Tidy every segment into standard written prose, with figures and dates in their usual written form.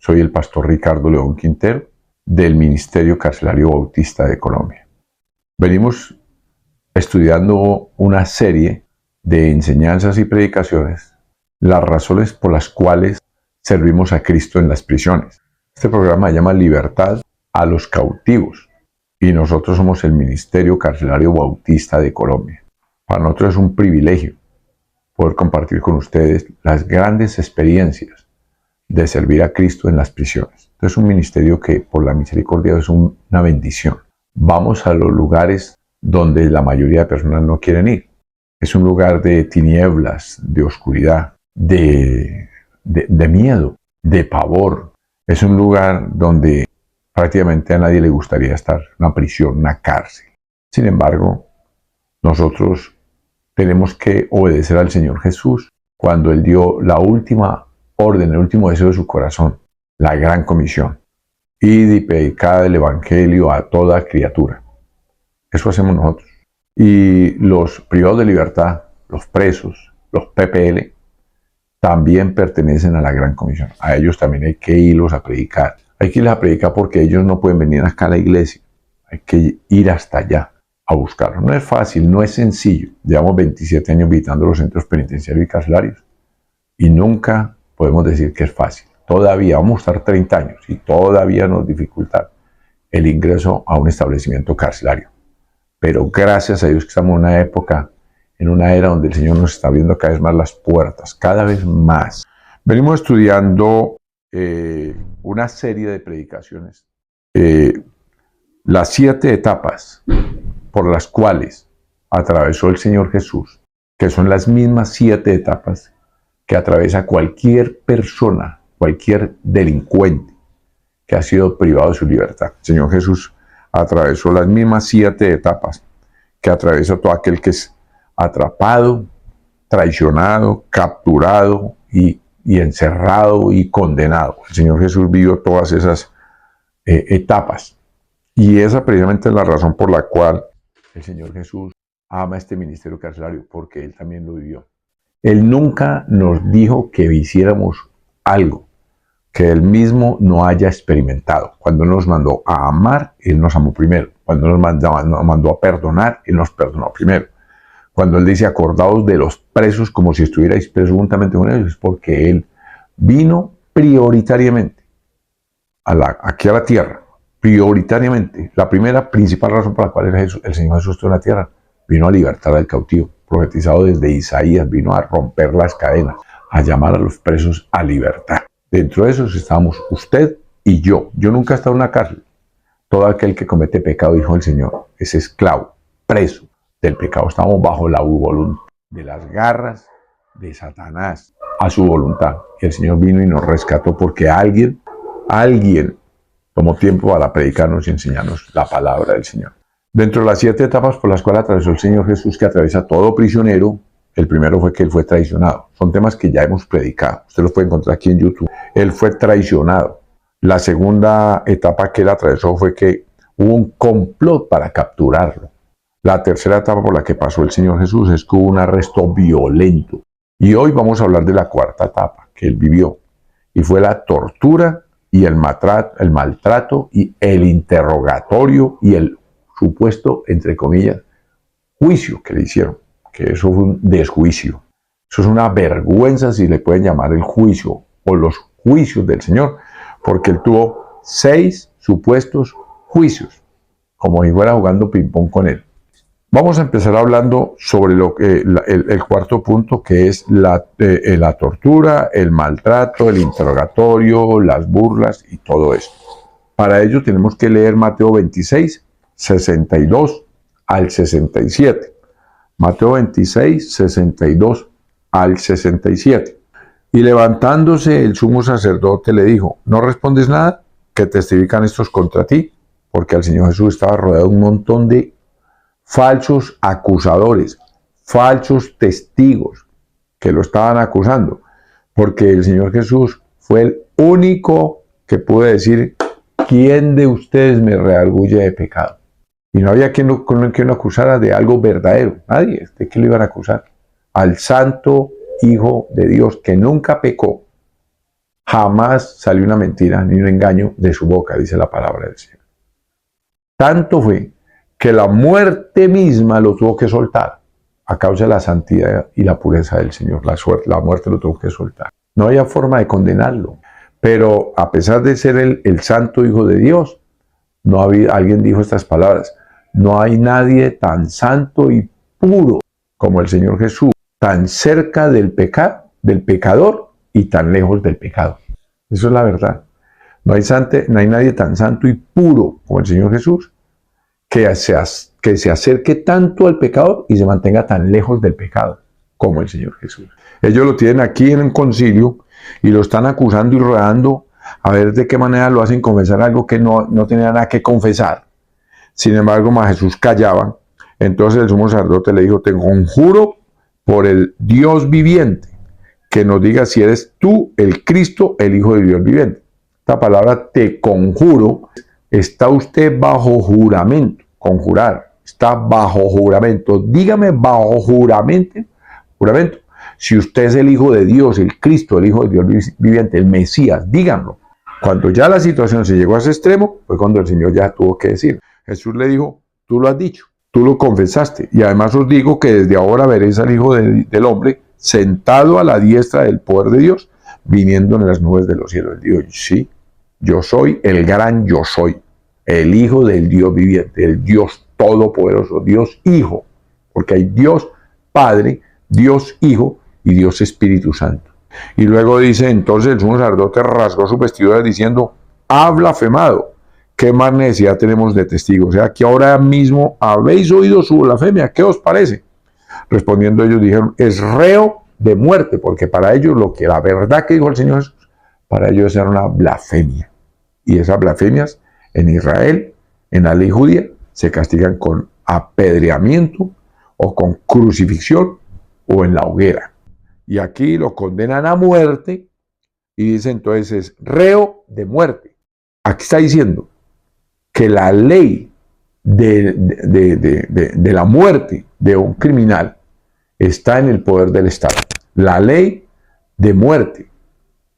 Soy el pastor Ricardo León Quintero del Ministerio Carcelario Bautista de Colombia. Venimos estudiando una serie de enseñanzas y predicaciones, las razones por las cuales servimos a Cristo en las prisiones. Este programa se llama Libertad a los cautivos y nosotros somos el Ministerio Carcelario Bautista de Colombia. Para nosotros es un privilegio poder compartir con ustedes las grandes experiencias de servir a Cristo en las prisiones. Es un ministerio que por la misericordia es una bendición. Vamos a los lugares donde la mayoría de personas no quieren ir. Es un lugar de tinieblas, de oscuridad, de miedo, de pavor. Es un lugar donde prácticamente a nadie le gustaría estar, una prisión, una cárcel. Sin embargo, nosotros tenemos que obedecer al Señor Jesús cuando Él dio la última orden, el último deseo de su corazón, la gran comisión. Id y predicad el evangelio a toda criatura. Eso hacemos nosotros. Y los privados de libertad, los presos, los PPL, también pertenecen a la gran comisión. A ellos también hay que irlos a predicar. Hay que irlos a predicar porque ellos no pueden venir acá a la iglesia. Hay que ir hasta allá a buscarlos. No es fácil, no es sencillo. Llevamos 27 años visitando los centros penitenciarios y carcelarios y nunca podemos decir que es fácil. Todavía vamos a estar 30 años y todavía nos dificulta el ingreso a un establecimiento carcelario. Pero gracias a Dios que estamos en una era donde el Señor nos está abriendo cada vez más las puertas, cada vez más. Venimos estudiando una serie de predicaciones, las 7 etapas por las cuales atravesó el Señor Jesús, que son las mismas 7 etapas que atraviesa cualquier persona, cualquier delincuente que ha sido privado de su libertad. El Señor Jesús atravesó las mismas 7 etapas que atraviesa todo aquel que es atrapado, traicionado, capturado y encerrado y condenado. El Señor Jesús vivió todas esas etapas. Y esa precisamente es la razón por la cual el Señor Jesús ama este ministerio carcelario, porque Él también lo vivió. Él nunca nos dijo que hiciéramos algo que Él mismo no haya experimentado. Cuando Él nos mandó a amar, Él nos amó primero. Cuando Él nos mandó a perdonar, Él nos perdonó primero. Cuando Él dice acordaos de los presos como si estuvierais presos juntamente con ellos, es porque Él vino prioritariamente aquí a la tierra. Prioritariamente. La primera principal razón por la cual el Señor Jesús estuvo en la tierra, vino a libertar al cautivo. Profetizado desde Isaías, vino a romper las cadenas, a llamar a los presos a libertad. Dentro de esos estábamos usted y yo. Yo nunca he estado en una cárcel. Todo aquel que comete pecado, dijo el Señor, es esclavo, preso del pecado. Estamos bajo la voluntad de las garras de Satanás a su voluntad. Y el Señor vino y nos rescató porque alguien tomó tiempo para predicarnos y enseñarnos la palabra del Señor. Dentro de las 7 etapas por las cuales atravesó el Señor Jesús, que atraviesa todo prisionero, el primero fue que Él fue traicionado. Son temas que ya hemos predicado. Usted los puede encontrar aquí en YouTube. Él fue traicionado. La segunda etapa que Él atravesó fue que hubo un complot para capturarlo. La tercera etapa por la que pasó el Señor Jesús es que hubo un arresto violento. Y hoy vamos a hablar de la cuarta etapa que Él vivió. Y fue la tortura y el maltrato y el interrogatorio y el supuesto, entre comillas, juicio que le hicieron, que eso fue un desjuicio. Eso es una vergüenza si le pueden llamar el juicio o los juicios del Señor, porque Él tuvo 6 supuestos juicios, como si fuera jugando ping-pong con Él. Vamos a empezar hablando sobre el cuarto punto, que es la tortura, el maltrato, el interrogatorio, las burlas y todo eso. Para ello tenemos que leer Mateo 26, 62 al 67. Mateo 26, 62 al 67. Y levantándose el sumo sacerdote le dijo, ¿no respondes nada? ¿Que testifican estos contra ti? Porque el Señor Jesús estaba rodeado de un montón de falsos acusadores, falsos testigos que lo estaban acusando, porque el Señor Jesús fue el único que pudo decir, ¿quién de ustedes me redarguye de pecado? Y no había quien lo acusara de algo verdadero, nadie. ¿De qué lo iban a acusar? Al santo Hijo de Dios, que nunca pecó, Jamás salió una mentira ni un engaño de su boca, dice la palabra del Señor. Tanto fue que la muerte misma lo tuvo que soltar a causa de la santidad y la pureza del Señor. La muerte lo tuvo que soltar. No había forma de condenarlo. Pero a pesar de ser el santo Hijo de Dios, no había, alguien dijo estas palabras: no hay nadie tan santo y puro como el Señor Jesús, tan cerca del pecador y tan lejos del pecado. Eso es la verdad. No hay nadie tan santo y puro como el Señor Jesús, que se acerque tanto al pecador y se mantenga tan lejos del pecado como el Señor Jesús. Ellos lo tienen aquí en un concilio y lo están acusando y rodeando a ver de qué manera lo hacen confesar algo que no tenía nada que confesar. Sin embargo, Jesús callaba. Entonces el sumo sacerdote le dijo: te conjuro por el Dios viviente que nos diga si eres tú el Cristo, el Hijo de Dios viviente. Esta palabra te conjuro, está usted bajo juramento. Conjurar, está bajo juramento. Dígame bajo juramento, si usted es el Hijo de Dios, el Cristo, el Hijo de Dios viviente, el Mesías, díganlo. Cuando ya la situación se llegó a ese extremo, fue cuando el Señor ya tuvo que decir. Jesús le dijo: tú lo has dicho, tú lo confesaste, y además os digo que desde ahora veréis al Hijo del Hombre sentado a la diestra del poder de Dios, viniendo en las nubes de los cielos. Digo: sí, yo soy el gran yo soy, el Hijo del Dios viviente, el Dios todopoderoso, Dios Hijo, porque hay Dios Padre, Dios Hijo y Dios Espíritu Santo. Y luego dice: entonces el sumo sacerdote rasgó su vestidura diciendo: ha blasfemado, ¿qué más necesidad tenemos de testigos? O sea, que ahora mismo habéis oído su blasfemia, ¿qué os parece? Respondiendo ellos dijeron: es reo de muerte, porque para ellos la verdad que dijo el Señor Jesús, para ellos era una blasfemia. Y esas blasfemias en Israel, en la ley judía, se castigan con apedreamiento o con crucifixión o en la hoguera. Y aquí lo condenan a muerte y dice entonces es reo de muerte. Aquí está diciendo que la ley de la muerte de un criminal está en el poder del Estado. La ley de muerte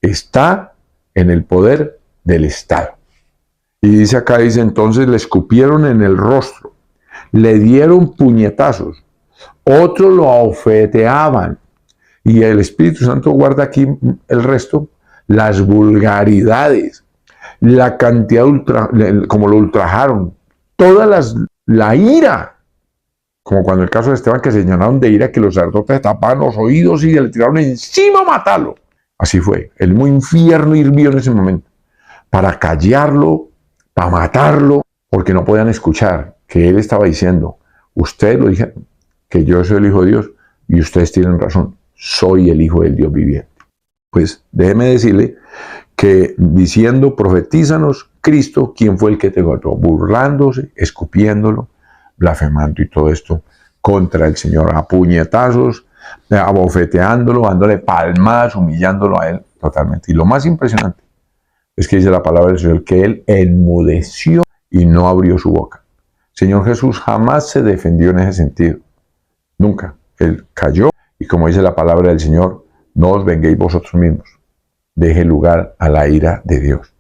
está en el poder del Estado. Y dice acá, dice, entonces le escupieron en el rostro, le dieron puñetazos, otros lo abofeteaban. Y el Espíritu Santo guarda aquí el resto, las vulgaridades, la cantidad como lo ultrajaron, la ira, como cuando el caso de Esteban, que se llenaron de ira, que los sacerdotes tapaban los oídos y le tiraron encima a matarlo. Así fue, el mismo infierno hirvió en ese momento, para callarlo, para matarlo, porque no podían escuchar que él estaba diciendo: ustedes lo dijeron, que yo soy el Hijo de Dios, y ustedes tienen razón, soy el Hijo del Dios viviente. Pues déjeme decirle que diciendo: profetízanos, Cristo, ¿quién fue el que te golpeó? Burlándose, escupiéndolo, blasfemando y todo esto contra el Señor, a puñetazos, abofeteándolo, dándole palmadas, humillándolo a él totalmente. Y lo más impresionante es que dice la palabra del Señor que él enmudeció y no abrió su boca. Señor Jesús jamás se defendió en ese sentido. Nunca. Él cayó y, como dice la palabra del Señor, no os venguéis vosotros mismos. Deje lugar a la ira de Dios.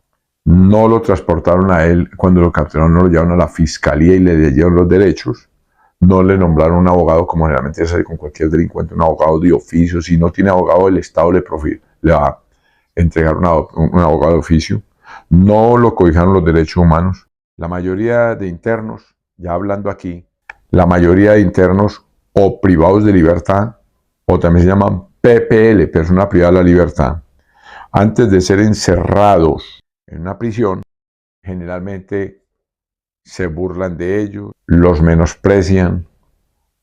No lo transportaron a él cuando lo capturaron, no lo llevaron a la fiscalía y le dieron los derechos. No le nombraron un abogado, como generalmente se hace con cualquier delincuente, un abogado de oficio. Si no tiene abogado, el Estado le va a entregar un abogado de oficio. No lo cobijaron los derechos humanos. La mayoría de internos, ya hablando aquí, la mayoría de internos o privados de libertad, o también se llaman PPL, persona privada de la libertad, antes de ser encerrados en una prisión, generalmente se burlan de ellos, los menosprecian,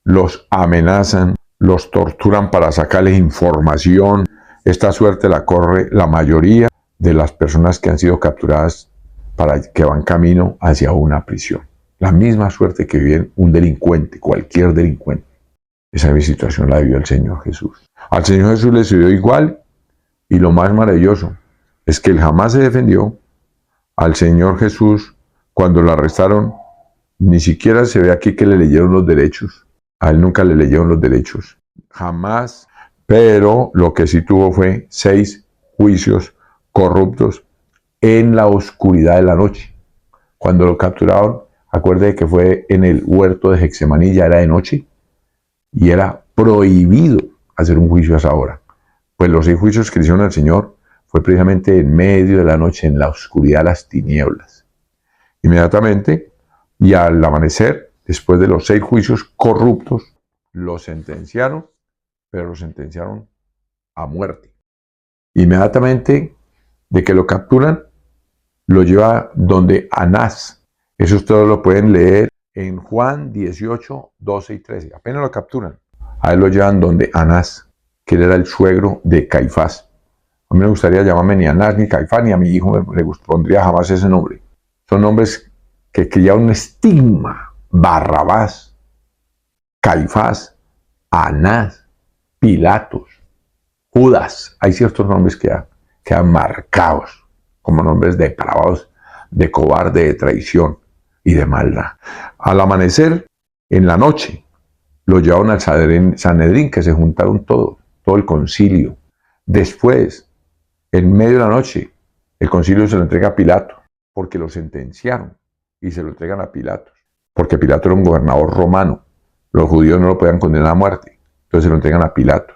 los amenazan, los torturan para sacarles información. Esta suerte la corre la mayoría de las personas que han sido capturadas que van camino hacia una prisión. La misma suerte que vive un delincuente, cualquier delincuente. Esa situación la vivió el Señor Jesús. Al Señor Jesús le sucedió igual, y lo más maravilloso es que él jamás se defendió. Al Señor Jesús, cuando lo arrestaron, ni siquiera se ve aquí que le leyeron los derechos. A él nunca le leyeron los derechos. Jamás. Pero lo que sí tuvo fue 6 juicios corruptos en la oscuridad de la noche. Cuando lo capturaron, acuérdate que fue en el huerto de Getsemaní, ya era de noche, y era prohibido hacer un juicio a esa hora. Pues los 6 juicios que le hicieron al Señor fue precisamente en medio de la noche, en la oscuridad de las tinieblas. Inmediatamente, y al amanecer, después de los 6 juicios corruptos, lo sentenciaron, pero lo sentenciaron a muerte. Inmediatamente de que lo capturan, lo lleva donde Anás. Eso ustedes lo pueden leer en Juan 18, 12 y 13. Apenas lo capturan, a él lo llevan donde Anás, que él era el suegro de Caifás. A mí me gustaría llamarme ni Anás ni Caifás, ni a mi hijo le pondría jamás ese nombre. Son nombres que crea un estigma. Barrabás, Caifás, Anás, Pilatos, Judas. Hay ciertos nombres que quedan marcados como nombres depravados, de cobarde, de traición y de maldad. Al amanecer, en la noche, lo llevaron al Sanedrín, que se juntaron todo el concilio. Después, en medio de la noche, el concilio se lo entrega a Pilato, porque lo sentenciaron y se lo entregan a Pilato, porque Pilato era un gobernador romano. Los judíos no lo podían condenar a muerte, entonces se lo entregan a Pilato.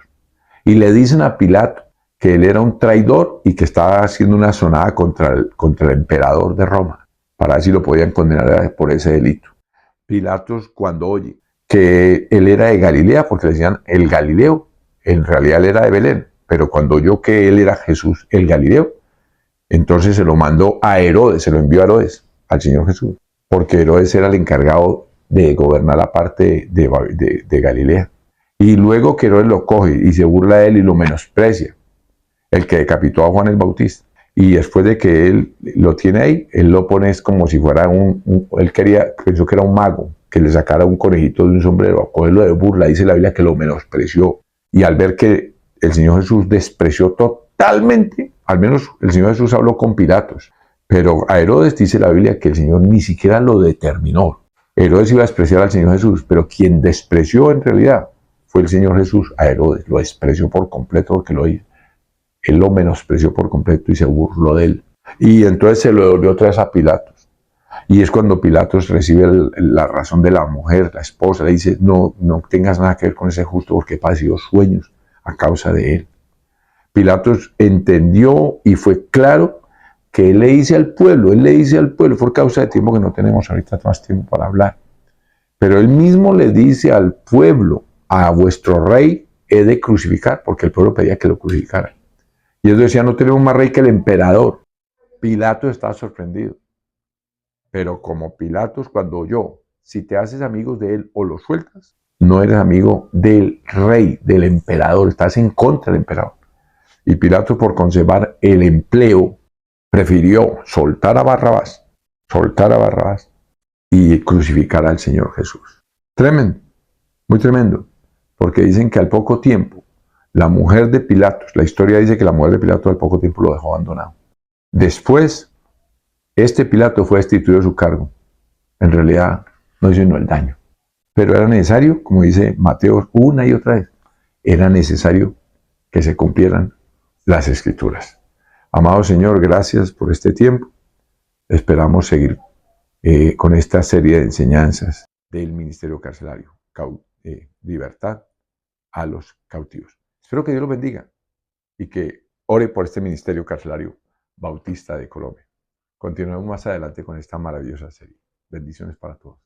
Y le dicen a Pilato que él era un traidor y que estaba haciendo una sonada contra el emperador de Roma, para ver si lo podían condenar por ese delito. Pilatos, cuando oye que él era de Galilea, porque le decían el Galileo, en realidad él era de Belén, pero cuando oyó que él era Jesús el Galileo, entonces se lo mandó a Herodes, se lo envió a Herodes, al Señor Jesús, porque Herodes era el encargado de gobernar la parte de Galilea. Y luego que Herodes lo coge y se burla de él y lo menosprecia, el que decapitó a Juan el Bautista. Y después de que él lo tiene ahí, él lo pone como si fuera él pensó que era un mago, que le sacara un conejito de un sombrero, a cogerlo de burla. Dice la Biblia que lo menospreció. Y al ver que el Señor Jesús despreció totalmente, al menos el Señor Jesús habló con Pilatos, pero a Herodes dice la Biblia que el Señor ni siquiera lo determinó. Herodes iba a despreciar al Señor Jesús, pero quien despreció en realidad fue el Señor Jesús a Herodes. Lo despreció por completo porque él lo menospreció por completo y se burló de él. Y entonces se lo devolvió otra vez a Pilatos. Y es cuando Pilatos recibe la razón de la mujer, la esposa, le dice, no tengas nada que ver con ese justo porque padeció sueños a causa de él. Pilatos entendió y fue claro que él le dice al pueblo, por causa de tiempo que no tenemos ahorita más tiempo para hablar, pero él mismo le dice al pueblo, a vuestro rey he de crucificar, porque el pueblo pedía que lo crucificaran. Y ellos decían, no tenemos más rey que el emperador. Pilatos estaba sorprendido. Pero como Pilatos, cuando oyó, si te haces amigos de él o lo sueltas, no eres amigo del rey, del emperador, estás en contra del emperador. Y Pilatos, por conservar el empleo, prefirió soltar a Barrabás y crucificar al Señor Jesús. Tremendo, muy tremendo, porque dicen que al poco tiempo, la mujer de Pilatos, la historia dice que la mujer de Pilatos al poco tiempo lo dejó abandonado. Después, este Pilato fue destituido de su cargo. En realidad, no hizo el daño. Pero era necesario, como dice Mateo una y otra vez, era necesario que se cumplieran las Escrituras. Amado Señor, gracias por este tiempo. Esperamos seguir con esta serie de enseñanzas del Ministerio Carcelario, libertad a los cautivos. Espero que Dios los bendiga y que ore por este Ministerio Carcelario Bautista de Colombia. Continuemos más adelante con esta maravillosa serie. Bendiciones para todos.